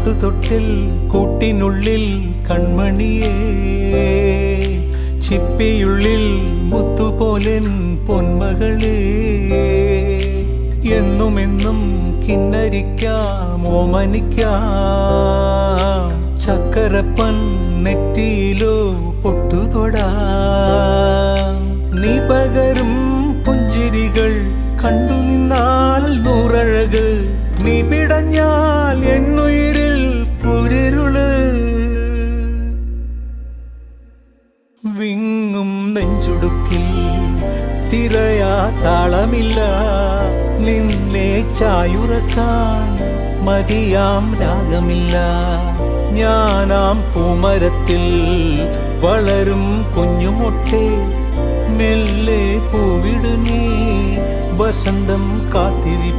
പാട്ടുതൊട്ടിൽ കൂട്ടിനുള്ളിൽ കൺമണിയേ, ചിപ്പിയുള്ളിൽ മുത്തുപോലെൻ പൊന്മകളേ. എന്നുമെന്നും കിന്നരിക്കാം ഓമനിക്കാം, ചക്കരപ്പൻ നെറ്റിയിലോ പൊട്ടുതൊടാം. നീ പകരും പുഞ്ചിരികൾ കണ്ടു നിന്നാൽ നൂറഴക്, നീ പിടഞ്ഞാൽ എന്നുയിരിൽ കുരിരുള്. വിങ്ങും നെഞ്ചുടുക്കിൽ തിരയാ താളമില്ല, നിന്നെ ചായുറക്കാൻ മതിയാം രാഗമില്ല. ഞാനാം പൂമരത്തിൽ വളരും കുഞ്ഞുമൊട്ടെ, മെല്ലെ പൂവിടു നീ വസന്തം കാത്തിരി.